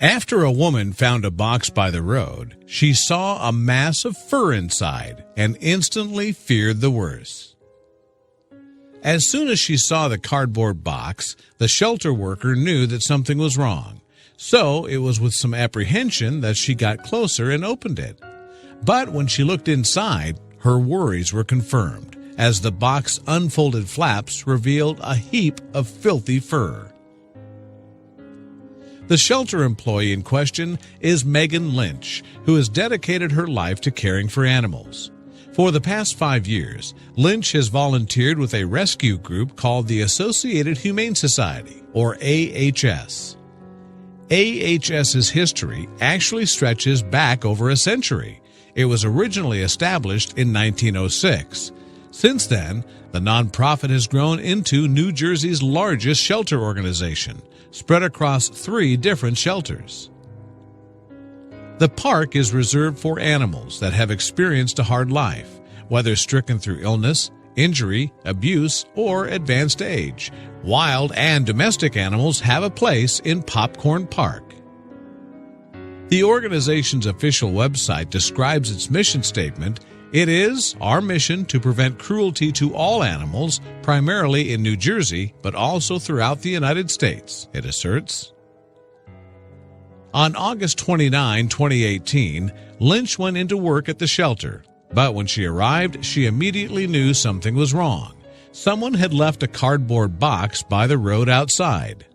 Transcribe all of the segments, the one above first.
After a woman found a box by the road, she saw a mass of fur inside and instantly feared the worst. As soon as she saw the cardboard box, the shelter worker knew that something was wrong. So it was with some apprehension that she got closer and opened it. But when she looked inside, her worries were confirmed, as the box unfolded flaps revealed a heap of filthy fur. The shelter employee in question is Megan Lynch, who has dedicated her life to caring for animals. For the past 5 years, Lynch has volunteered with a rescue group called the Associated Humane Society, or AHS. AHS's history actually stretches back over a century. It was originally established in 1906. Since then, the nonprofit has grown into New Jersey's largest shelter organization, spread across 3 different shelters. The park is reserved for animals that have experienced a hard life, whether stricken through illness, injury, abuse, or advanced age. Wild and domestic animals have a place in Popcorn Park. The organization's official website describes its mission statement. It is our mission to prevent cruelty to all animals, primarily in New Jersey, but also throughout the United States, it asserts. On August 29, 2018, Lynch went into work at the shelter, but when she arrived, she immediately knew something was wrong. Someone had left a cardboard box by the road outside.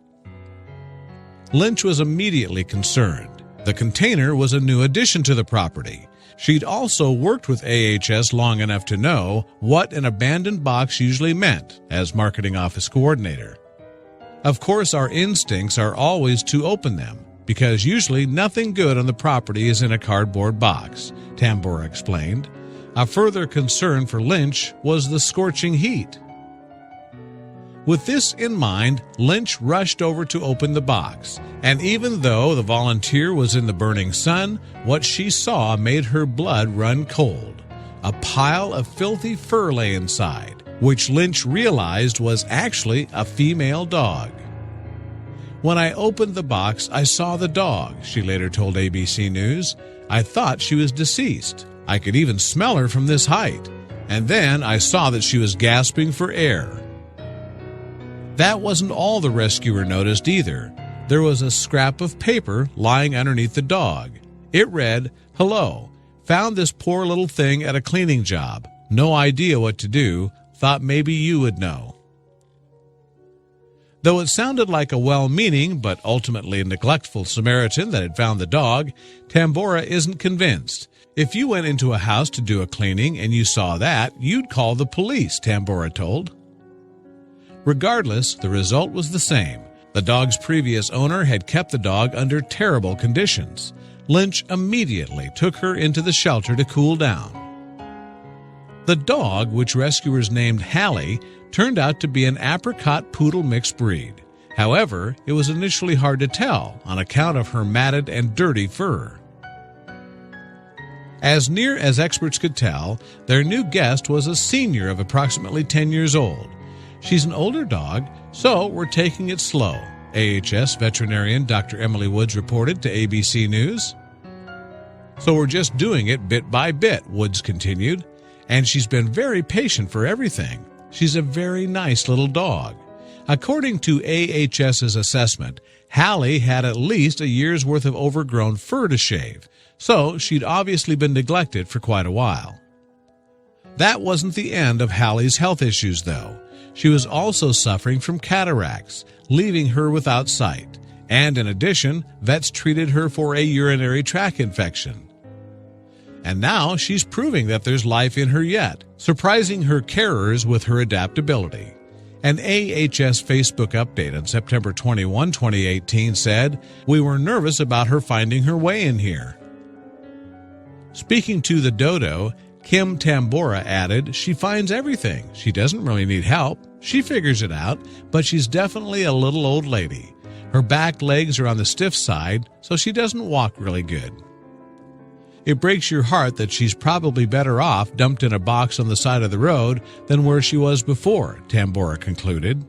Lynch was immediately concerned. The container was a new addition to the property. She'd also worked with AHS long enough to know what an abandoned box usually meant as marketing office coordinator. Of course, our instincts are always to open them, because usually nothing good on the property is in a cardboard box, Tambora explained. A further concern for Lynch was the scorching heat. With this in mind, Lynch rushed over to open the box, and even though the volunteer was in the burning sun, what she saw made her blood run cold. A pile of filthy fur lay inside, which Lynch realized was actually a female dog. When I opened the box, I saw the dog, she later told ABC News. I thought she was deceased. I could even smell her from this height. And then I saw that she was gasping for air. That wasn't all the rescuer noticed either. There was a scrap of paper lying underneath the dog. It read, "Hello, found this poor little thing at a cleaning job. No idea what to do. Thought maybe you would know." Though it sounded like a well-meaning but ultimately neglectful Samaritan that had found the dog, Tambora isn't convinced. If you went into a house to do a cleaning and you saw that, you'd call the police, Tambora told. Regardless, the result was the same. The dog's previous owner had kept the dog under terrible conditions. Lynch immediately took her into the shelter to cool down. The dog, which rescuers named Hallie, turned out to be an apricot poodle mixed breed. However, it was initially hard to tell on account of her matted and dirty fur. As near as experts could tell, their new guest was a senior of approximately 10 years old. She's an older dog, so we're taking it slow, AHS veterinarian Dr. Emily Woods reported to ABC News. So we're just doing it bit by bit, Woods continued, and she's been very patient for everything. She's a very nice little dog. According to AHS's assessment, Hallie had at least a year's worth of overgrown fur to shave, so she'd obviously been neglected for quite a while. That wasn't the end of Hallie's health issues, though. She was also suffering from cataracts, leaving her without sight. And in addition, vets treated her for a urinary tract infection. And now she's proving that there's life in her yet, surprising her carers with her adaptability. An AHS Facebook update on September 21, 2018 said, "We were nervous about her finding her way in here." Speaking to the Dodo, Kim Tambora added, "She finds everything. She doesn't really need help. She figures it out, but she's definitely a little old lady. Her back legs are on the stiff side, so she doesn't walk really good." It breaks your heart that she's probably better off dumped in a box on the side of the road than where she was before, Tambora concluded.